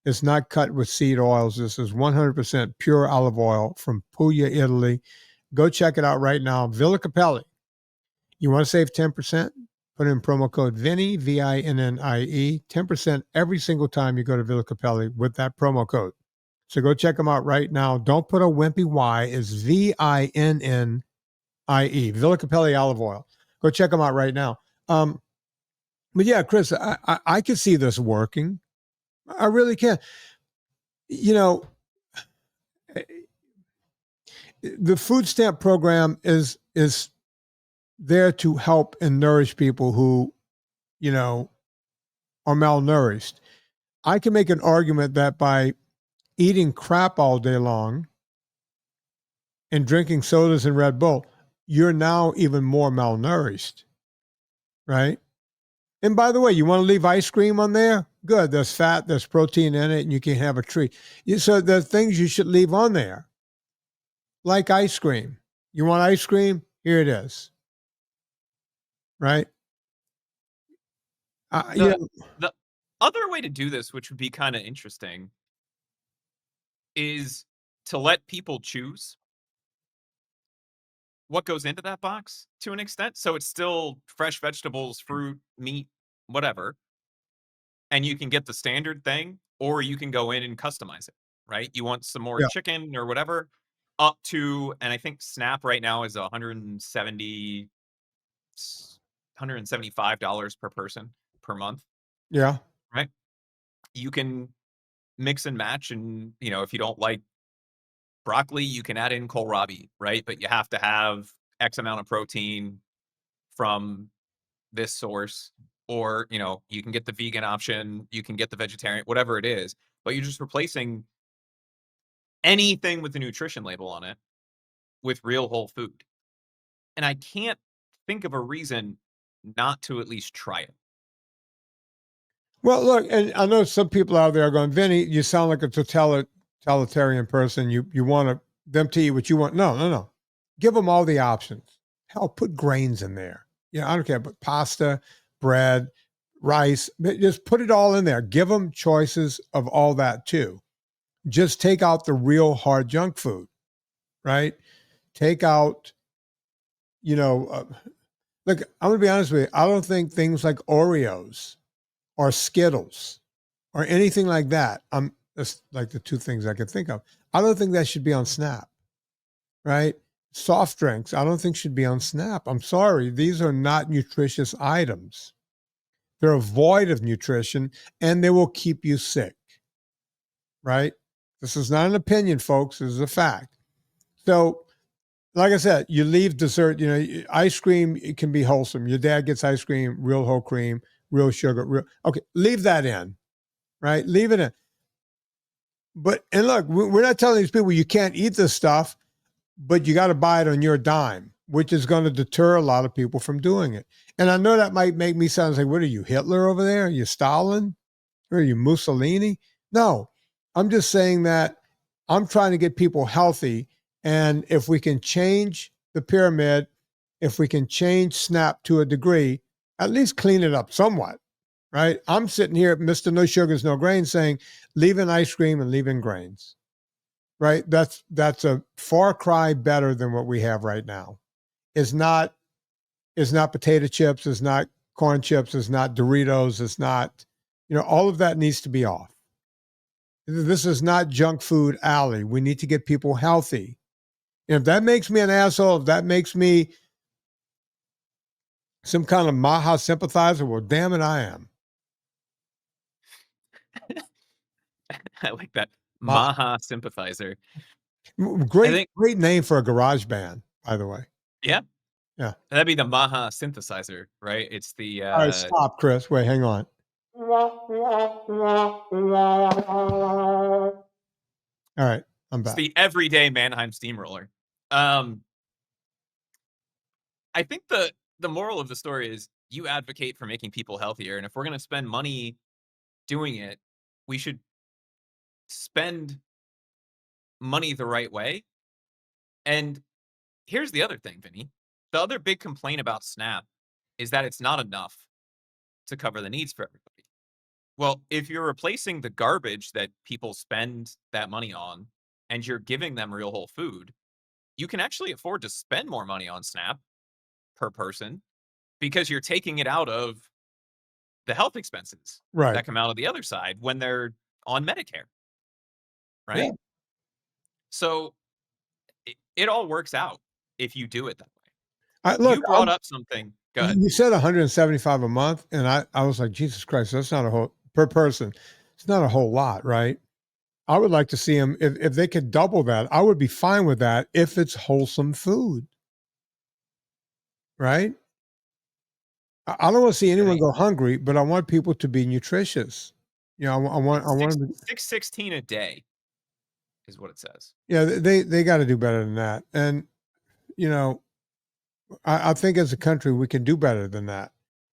Speaker 1: It's not cut with seed oils. This is 100% pure olive oil from Puglia, Italy. Go check it out right now. Villa Capelli. You want to save 10%? Put in promo code Vinnie, Vinnie, 10% every single time you go to Villa Capelli with that promo code. So go check them out right now. Don't put a wimpy Y. It's Vinnie, Villa Capelli olive oil. Go check them out right now. But yeah, Chris, I can see this working. I really can. You know, the food stamp program is there to help and nourish people who, are malnourished. I can make an argument that by eating crap all day long and drinking sodas and Red Bull, you're now even more malnourished, right? And by the way, you want to leave ice cream on there? Good. There's fat, there's protein in it, and you can have a treat. So there are things you should leave on there, like ice cream. You want ice cream? Here it is, right?
Speaker 2: The the other way to do this, which would be kind of interesting, is to let people choose what goes into that box to an extent. So it's still fresh vegetables, fruit, meat, whatever. And you can get the standard thing, or you can go in and customize it, right? You want some more
Speaker 1: Yeah.
Speaker 2: chicken or whatever, up to, and I think Snap right now is 175 per person per month,
Speaker 1: Yeah.
Speaker 2: right? You can mix and match, and if you don't like broccoli, you can add in kohlrabi, right? But you have to have X amount of protein from this source, or you can get the vegan option, you can get the vegetarian, whatever it is, but you're just replacing anything with the nutrition label on it with real whole food. And I can't think of a reason not to at least try it.
Speaker 1: Well, look, and I know some people out there are going, Vinny, you sound like a totalitarian person. You want them to eat what you want. No, no, no. Give them all the options. Hell, put grains in there. I don't care, but pasta, bread, rice, just put it all in there. Give them choices of all that too. Just take out the real hard junk food, right? Take out, look, I'm going to be honest with you. I don't think things like Oreos or Skittles or anything like that. That's like the two things I could think of. I don't think that should be on Snap, right? Soft drinks, I don't think should be on Snap. I'm sorry. These are not nutritious items. They're void of nutrition and they will keep you sick, right? This is not an opinion, folks. This is a fact. So, like I said, you leave dessert, ice cream, it can be wholesome. Your dad gets ice cream, real whole cream, real sugar, okay, leave that in, right? Leave it in. And look, we're not telling these people you can't eat this stuff, but you got to buy it on your dime, which is going to deter a lot of people from doing it. And I know that might make me sound like, what are you, Hitler over there? Are you Stalin? Or are you Mussolini? No, I'm just saying that I'm trying to get people healthy. And if we can change the pyramid, if we can change SNAP to a degree, at least clean it up somewhat, right? I'm sitting here, Mr. No Sugars, No Grains, saying leave in ice cream and leave in grains, right? That's a far cry better than what we have right now. It's not potato chips, it's not corn chips, it's not Doritos, it's not, all of that needs to be off. This is not junk food alley. We need to get people healthy. And if that makes me an asshole, if that makes me some kind of MAHA sympathizer, well, damn it, I am.
Speaker 2: I like that.
Speaker 1: MAHA.
Speaker 2: MAHA sympathizer.
Speaker 1: Great name for a garage band, by the way.
Speaker 2: Yeah.
Speaker 1: Yeah.
Speaker 2: That'd be the MAHA synthesizer, right? It's the
Speaker 1: All right, stop, Chris. Wait, hang on. All right, I'm back.
Speaker 2: It's the everyday Mannheim steamroller. I think the moral of the story is you advocate for making people healthier, and if we're going to spend money doing it, we should spend money the right way. And here's the other thing, Vinny. The other big complaint about SNAP is that it's not enough to cover the needs for everybody. Well, if you're replacing the garbage that people spend that money on and you're giving them real whole food, you can actually afford to spend more money on SNAP per person because you're taking it out of the health expenses that come out of the other side when they're on Medicare, right?
Speaker 1: Yeah.
Speaker 2: So it all works out if you do it that way.
Speaker 1: Look,
Speaker 2: you brought up something. Go ahead.
Speaker 1: You said 175 a month, and I was like, Jesus Christ, that's not a whole per person. It's not a whole lot, right? I would like to see them if they could double that. I would be fine with that if it's wholesome food, right? I don't want to see anyone go hungry, but I want people to be nutritious. I want
Speaker 2: 616 a day is what it says.
Speaker 1: Yeah, they got to do better than that, and I think as a country we can do better than that.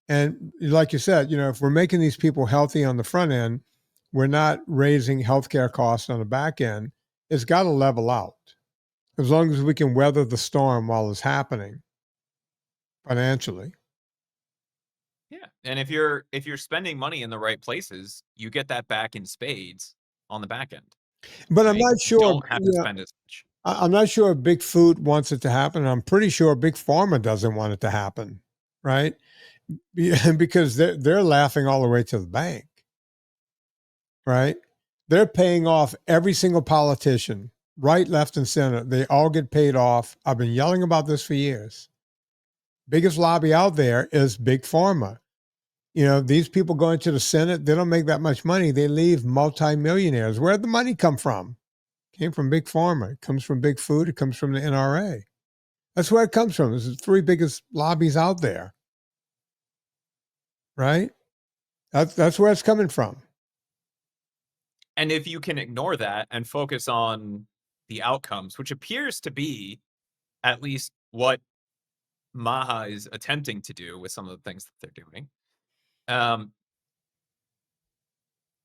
Speaker 1: And like you said, if we're making these people healthy on the front end, we're not raising healthcare costs on the back end. It's got to level out. As long as we can weather the storm while it's happening financially.
Speaker 2: Yeah. And if you're spending money in the right places, you get that back in spades on the back end.
Speaker 1: But right? I'm not sure.
Speaker 2: You don't have to spend as much.
Speaker 1: I'm not sure if Big Food wants it to happen. I'm pretty sure Big Pharma doesn't want it to happen, right? Because they're laughing all the way to the bank, right? They're paying off every single politician, right, left, and center. They all get paid off. I've been yelling about this for years. Biggest lobby out there is Big Pharma. These people going to the Senate, they don't make that much money. They leave multimillionaires. Where'd the money come from? Came from Big Pharma. It comes from Big Food. It comes from the NRA. That's where it comes from. It's the three biggest lobbies out there, right? That's where it's coming from.
Speaker 2: And if you can ignore that and focus on the outcomes, which appears to be at least what MAHA is attempting to do with some of the things that they're doing. Um,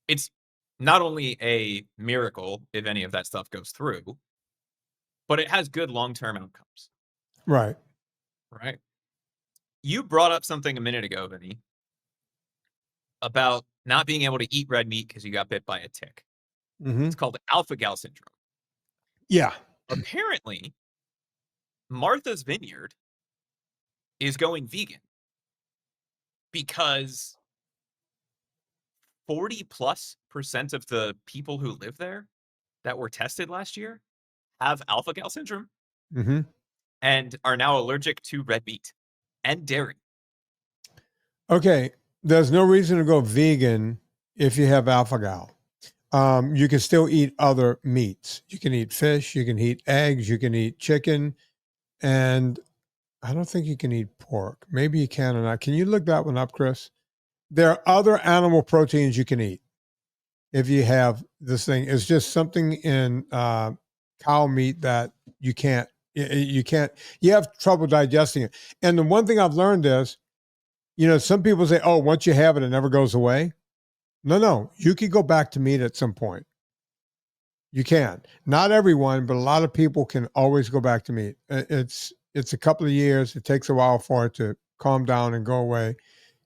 Speaker 2: it's not only a miracle if any of that stuff goes through, but it has good long-term outcomes,
Speaker 1: Right.
Speaker 2: right? You brought up something a minute ago, Vinny, about not being able to eat red meat because you got bit by a tick.
Speaker 1: Hmm.
Speaker 2: It's called alpha-gal syndrome.
Speaker 1: Yeah.
Speaker 2: Apparently, Martha's Vineyard is going vegan because 40+% of the people who live there that were tested last year have alpha-gal syndrome
Speaker 1: Hmm.
Speaker 2: and are now allergic to red meat and dairy.
Speaker 1: Okay. There's no reason to go vegan if you have alpha gal. You can still eat other meats. You can eat fish, you can eat eggs, you can eat chicken, and I don't think you can eat pork. Maybe you can or not. Can you look that one up, Chris? There are other animal proteins you can eat if you have this thing. It's just something in cow meat that you can't. You can't. You have trouble digesting it. And the one thing I've learned is, some people say, "Oh, once you have it, it never goes away." No, no. You could go back to meat at some point. You can. Not everyone, but a lot of people can always go back to meat. It's a couple of years. It takes a while for it to calm down and go away.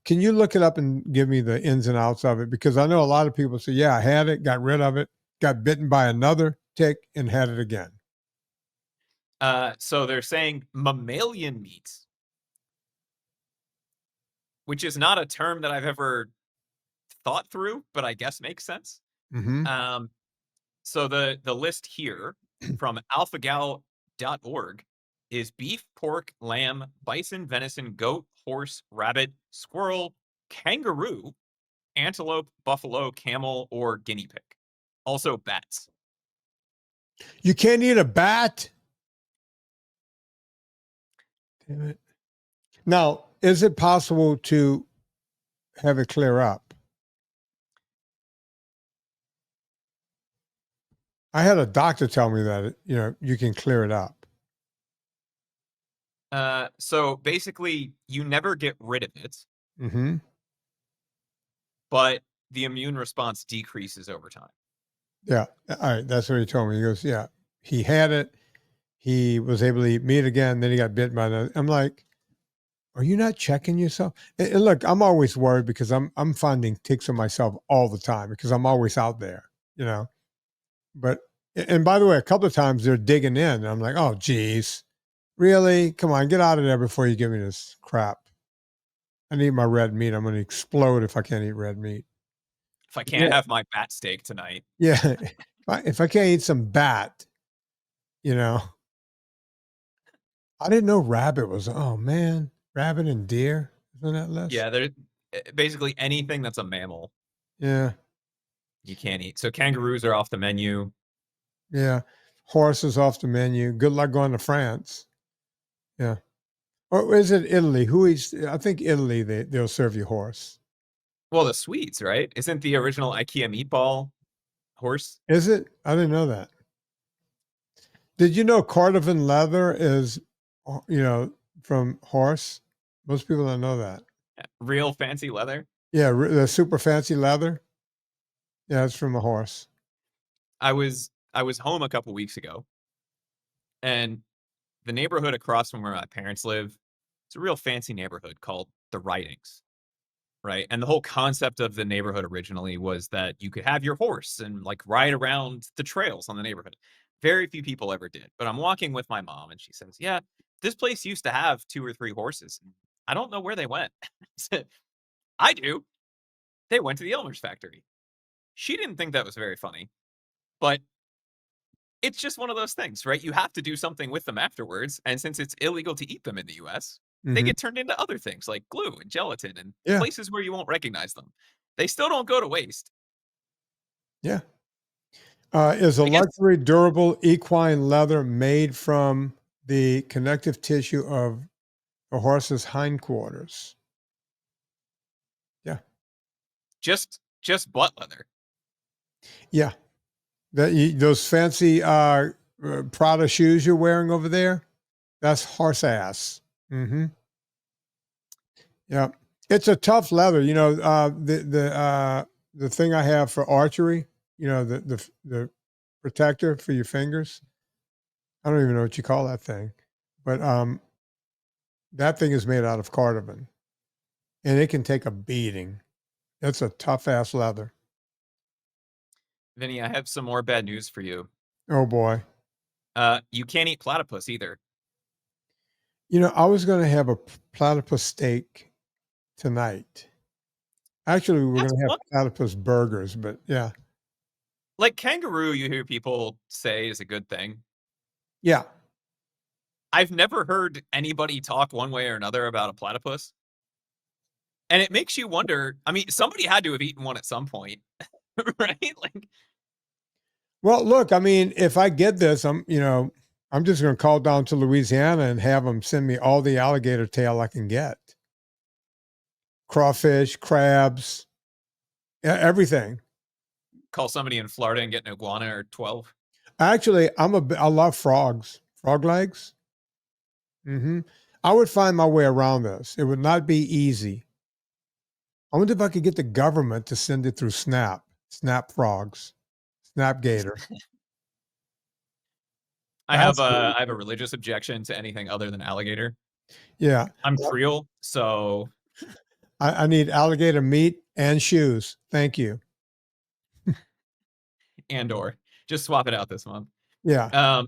Speaker 1: Can you look it up and give me the ins and outs of it? Because I know a lot of people say, "Yeah, I had it, got rid of it, got bitten by another tick, and had it again."
Speaker 2: So they're saying mammalian meats, which is not a term that I've ever thought through, but I guess makes sense.
Speaker 1: Mm-hmm.
Speaker 2: Um, so the list here from alphagal.org is beef, pork, lamb, bison, venison, goat, horse, rabbit, squirrel, kangaroo, antelope, buffalo, camel, or guinea pig. Also bats.
Speaker 1: You can't eat a bat. Damn it. Now, is it possible to have it clear up? I had a doctor tell me that you can clear it up.
Speaker 2: So basically, you never get rid of it,
Speaker 1: Mm-hmm.
Speaker 2: but the immune response decreases over time.
Speaker 1: Yeah. All right. That's what he told me. He goes, "Yeah, he had it. He was able to eat meat again. Then he got bitten by another." I'm like, "Are you not checking yourself?" And look, I'm always worried because I'm finding ticks on myself all the time because I'm always out there, you know. But and by the way, a couple of times they're digging in. And I'm like, "Oh, geez, really? Come on, get out of there before you give me this crap. I need my red meat. I'm going to explode if I can't eat red meat."
Speaker 2: If I
Speaker 1: Yeah,
Speaker 2: can't have my bat steak tonight,
Speaker 1: yeah. If I can't eat some bat, you know. I didn't know rabbit was. Oh man, rabbit and deer is on that list.
Speaker 2: yeah, there basically anything that's a mammal
Speaker 1: Yeah,
Speaker 2: you can't eat. So kangaroos are off the menu.
Speaker 1: yeah. Horse is off the menu. Good luck going to France. Yeah. Or is it Italy? Who is? I think Italy. They'll serve you horse.
Speaker 2: Well, the Swedes, right? Isn't the original IKEA meatball horse?
Speaker 1: Is it? I didn't know that. Did you know Cordovan leather is, from horse? Most people don't know that.
Speaker 2: Real fancy leather.
Speaker 1: Yeah, the super fancy leather. Yeah, it's from a horse.
Speaker 2: I was home a couple weeks ago, and the neighborhood across from where my parents live, it's a real fancy neighborhood called the Ridings, right? And the whole concept of the neighborhood originally was that you could have your horse and like ride around the trails on the neighborhood. Very few people ever did. But I'm walking with my mom and she says, "Yeah, this place used to have 2 or 3 horses. I don't know where they went." I said, "I do. They went to the Elmer's factory." She didn't think that was very funny, but it's just one of those things, right? You have to do something with them afterwards. And since it's illegal to eat them in the US, they
Speaker 1: Hmm.
Speaker 2: get turned into other things like glue and gelatin and
Speaker 1: Yeah,
Speaker 2: places where you won't recognize them. They still don't go to waste.
Speaker 1: yeah. Is a
Speaker 2: I guess
Speaker 1: luxury durable equine leather made from the connective tissue of a horse's hindquarters. Yeah,
Speaker 2: just butt leather.
Speaker 1: yeah. Those fancy Prada shoes you're wearing over there, that's horse ass. Mm-hmm. Yeah. It's a tough leather. You know, the thing I have for archery, you know, the protector for your fingers. I don't even know what you call that thing, but that thing is made out of cardamom, and it can take a beating. It's a tough ass leather.
Speaker 2: Vinny, I have some more bad news for you.
Speaker 1: Oh boy.
Speaker 2: You can't eat platypus either.
Speaker 1: You know, I was going to have a platypus steak tonight. Actually, we were
Speaker 2: That's
Speaker 1: going to have
Speaker 2: one.
Speaker 1: platypus burgers, but yeah.
Speaker 2: Like kangaroo, you hear people say is a good thing.
Speaker 1: Yeah.
Speaker 2: I've never heard anybody talk one way or another about a platypus. And it makes you wonder. I mean, somebody had to have eaten one at some point, right? Like,
Speaker 1: Well, look, I mean, if I get this, I'm just going to call down to Louisiana and have them send me all the alligator tail I can get. Crawfish, crabs, everything.
Speaker 2: call somebody in Florida and get an iguana or 12.
Speaker 1: Actually, I love frogs, frog legs. I would find my way around this. It would not be easy. I wonder if I could get the government to send it through Snap frogs, Snapgator.
Speaker 2: I have a religious objection to anything other than alligator.
Speaker 1: Yeah.
Speaker 2: I'm Creole, so
Speaker 1: I need alligator meat and shoes. Thank you.
Speaker 2: or just swap it out this month.
Speaker 1: Yeah.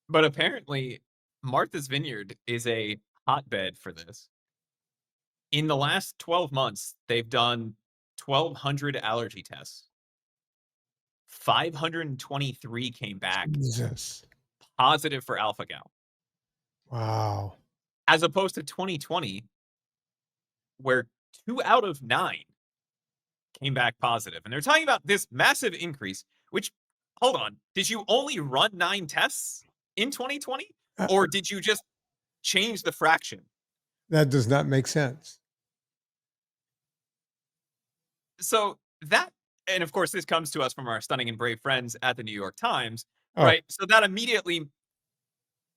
Speaker 2: But apparently Martha's Vineyard is a hotbed for this. In the last 12 months, they've done 1,200 allergy tests. 523 came back
Speaker 1: Jesus.
Speaker 2: positive for alpha gal,
Speaker 1: Wow.
Speaker 2: as opposed to 2020, where 2 out of 9 came back positive. And they're talking about this massive increase, which, hold on, did you only run 9 tests in 2020? Or did you just change the fraction?
Speaker 1: That does not make sense.
Speaker 2: So that, and of course, this comes to us from our stunning and brave friends at the New York Times,
Speaker 1: Oh,
Speaker 2: right? So that immediately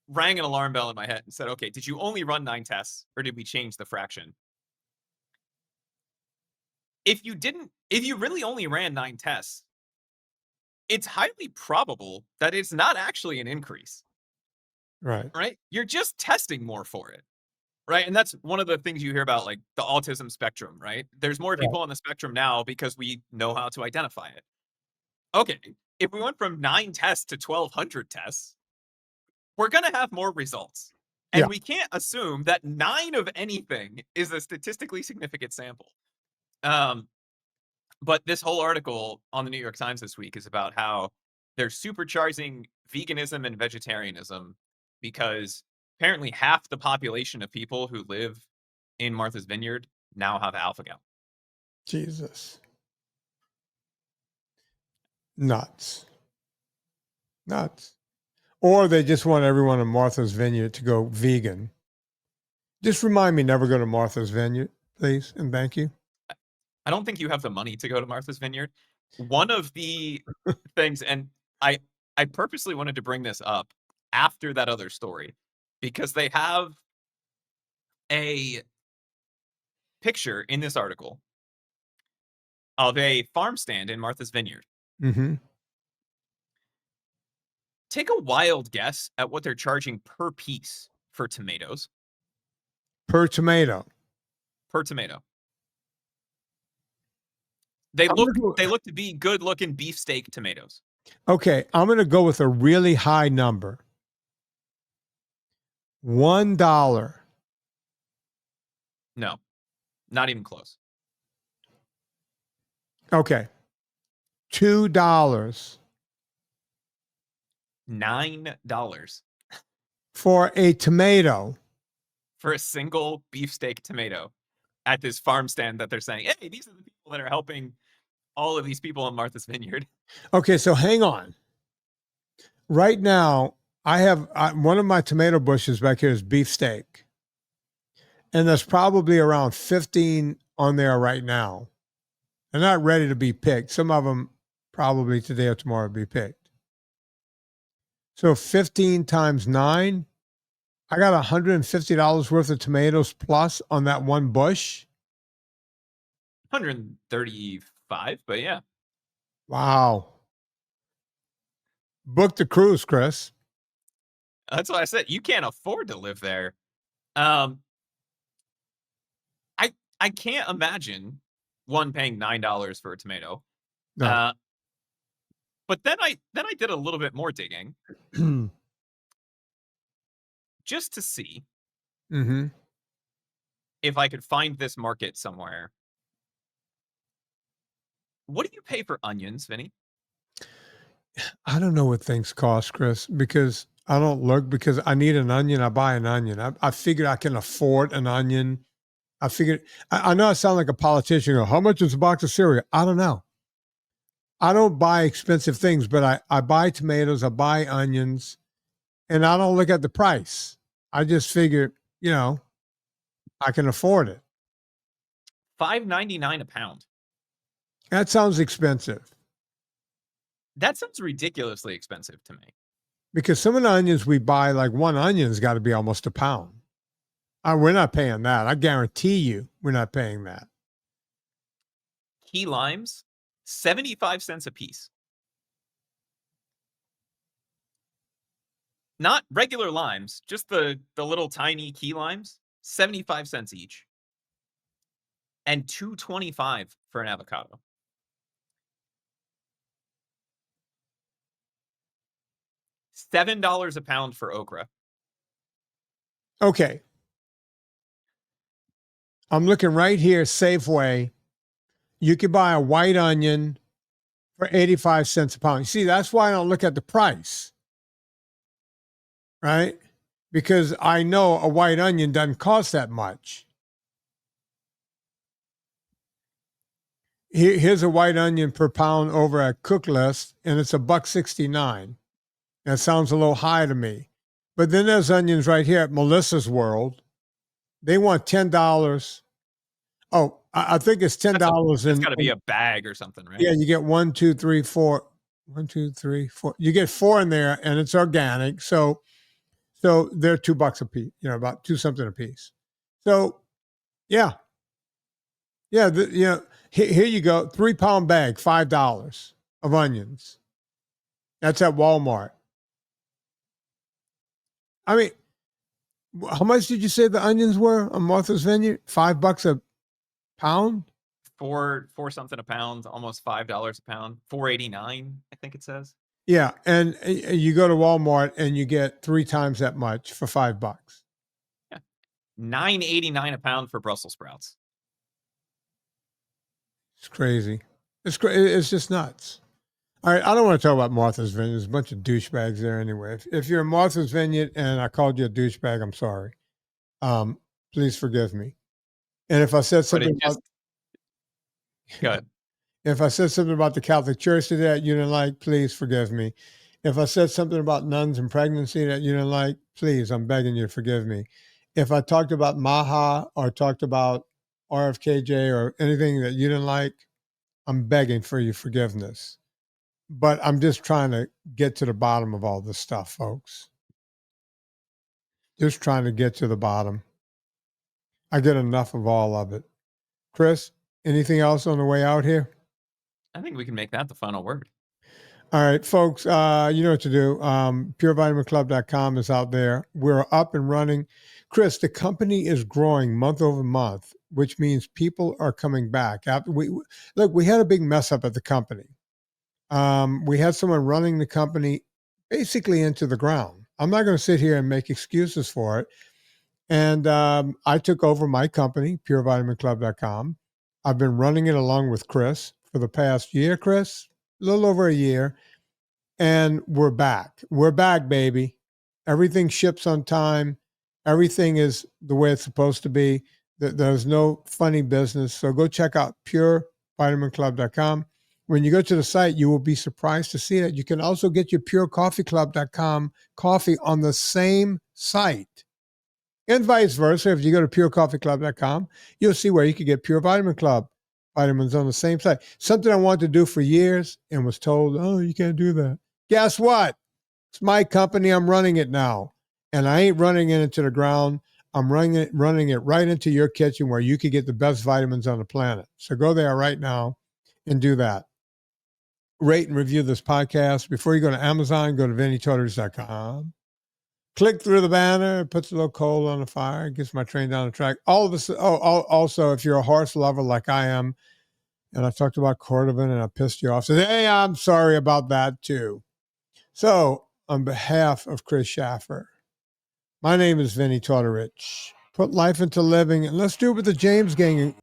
Speaker 2: rang an alarm bell in my head and said, okay, did you only run 9 tests or did we change the fraction? If you really only ran 9 tests, it's highly probable that it's not actually an increase,
Speaker 1: right.
Speaker 2: right? You're just testing more for it, right? And that's one of the things you hear about, like the autism spectrum, right? There's more
Speaker 1: Right.
Speaker 2: people on the spectrum now because we know how to identify it. Okay, if we went from 9 tests to 1,200 tests, we're going to have more results.
Speaker 1: Yeah.
Speaker 2: And we can't assume that 9 of anything is a statistically significant sample. But this whole article on the New York Times this week is about how they're supercharging veganism and vegetarianism because apparently half the population of people who live in Martha's Vineyard now have alpha gal.
Speaker 1: Jesus. Nuts. Nuts. Or they just want everyone in Martha's Vineyard to go vegan. Just remind me never go to Martha's Vineyard, please, and thank you.
Speaker 2: I don't think you have the money to go to Martha's Vineyard. One of the things, and I purposely wanted to bring this up after that other story, because they have a picture in this article of a farm stand in Martha's Vineyard.
Speaker 1: Mm-hmm.
Speaker 2: Take a wild guess at what they're charging per piece for tomatoes.
Speaker 1: Per tomato.
Speaker 2: Per tomato. They
Speaker 1: I'm
Speaker 2: look
Speaker 1: gonna go-
Speaker 2: to be good looking beefsteak tomatoes.
Speaker 1: Okay, I'm going to go with a really high number. $1.
Speaker 2: No, not even close.
Speaker 1: Okay. $2
Speaker 2: $9
Speaker 1: for a tomato.
Speaker 2: for a single beefsteak tomato at this farm stand that they're saying, hey, these are the people that are helping all of these people in Martha's Vineyard.
Speaker 1: Okay, so hang on. Right now, I have one of my tomato bushes back here is beefsteak. And there's probably around 15 on there right now. They're not ready to be picked. Some of them probably today or tomorrow will be picked. So 15 times 9, I got $150 worth of tomatoes plus on that one bush.
Speaker 2: 135, but yeah.
Speaker 1: Wow. Book the cruise, Chris.
Speaker 2: That's what I said. You can't afford to live there. I can't imagine one paying $9 for a tomato.
Speaker 1: No.
Speaker 2: But then I did a little bit more digging just to see
Speaker 1: Mm-hmm.
Speaker 2: if I could find this market somewhere. What do you pay for onions, Vinny?
Speaker 1: I don't know what things cost, Chris, because I don't look because I need an onion. I buy an onion. I figured I can afford an onion. I know I sound like a politician. How much is a box of cereal? I don't know. I don't buy expensive things, but I buy tomatoes, I buy onions, and I don't look at the price. I just figure, I can afford it.
Speaker 2: $5.99 a pound.
Speaker 1: That sounds expensive.
Speaker 2: That sounds ridiculously expensive to me.
Speaker 1: Because some of the onions we buy, like one onion's got to be almost a pound. We're not paying that. I guarantee you we're not paying that.
Speaker 2: Key limes, 75 cents a piece. Not regular limes, just the little tiny key limes, 75 cents each. And $2.25 for an avocado. $7 a pound for okra.
Speaker 1: Okay. I'm looking right here, Safeway. You could buy a white onion for 85 cents a pound. You see, that's why I don't look at the price, right? Because I know a white onion doesn't cost that much. Here's a white onion per pound over at Cook List, and it's $1.69. That sounds a little high to me. But then there's onions right here at Melissa's World. They want $10. Oh, I think it's $10.
Speaker 2: It's got to be a bag or something, right?
Speaker 1: Yeah, you get 1, 2, 3, 4. 1, 2, 3, 4. You get 4 in there, and it's organic. So they're $2 a piece. About 2 something a piece. So, yeah. Here you go, 3-pound bag, $5 of onions. That's at Walmart. I mean, how much did you say the onions were on Martha's Vineyard? $5 a pound?
Speaker 2: Four something a pound, almost $5 a pound. $4.89, I think it says.
Speaker 1: Yeah, and you go to Walmart and you get 3 times that much for $5.
Speaker 2: Yeah, $9.89 a pound for Brussels sprouts.
Speaker 1: It's crazy. It's just nuts. All right, I don't want to talk about Martha's Vineyard. There's a bunch of douchebags there anyway. If you're in Martha's Vineyard and I called you a douchebag, I'm sorry. Please forgive me. And if I said something
Speaker 2: Good.
Speaker 1: If I said something about the Catholic Church today that you didn't like, please forgive me. If I said something about nuns and pregnancy that you didn't like, please, I'm begging you to forgive me. If I talked about MAHA or talked about RFKJ or anything that you didn't like, I'm begging for your forgiveness. But I'm just trying to get to the bottom of all this stuff, folks. Just trying to get to the bottom. I get enough of all of it. Chris, anything else on the way out here?
Speaker 2: I think we can make that the final word.
Speaker 1: All right, folks, you know what to do. PureVitaminClub.com is out there. We're up and running. Chris, the company is growing month over month, which means people are coming back. We had a big mess up at the company. We had someone running the company basically into the ground. I'm not going to sit here and make excuses for it. And I took over my company, PureVitaminClub.com. I've been running it along with Chris for the past year, Chris, a little over a year. And we're back. We're back, baby. Everything ships on time. Everything is the way it's supposed to be. There's no funny business. So go check out PureVitaminClub.com. When you go to the site, you will be surprised to see that you can also get your PureCoffeeClub.com coffee on the same site. And vice versa. If you go to PureCoffeeClub.com, you'll see where you can get Pure Vitamin Club vitamins on the same site. Something I wanted to do for years and was told, oh, you can't do that. Guess what? It's my company. I'm running it now. and I ain't running it into the ground. I'm running it right into your kitchen where you could get the best vitamins on the planet. So go there right now and do that. Rate and review this podcast. Before you go to Amazon, go to VinnieTortorich.com. Click through the banner, puts a little coal on the fire, gets my train down the track. All of this. Also, if you're a horse lover like I am, and I talked about Cordovan and I pissed you off, so hey, I'm sorry about that too. So, on behalf of Chris Shaffer, my name is Vinnie Tortorich. Put life into living, and let's do it with the James Gang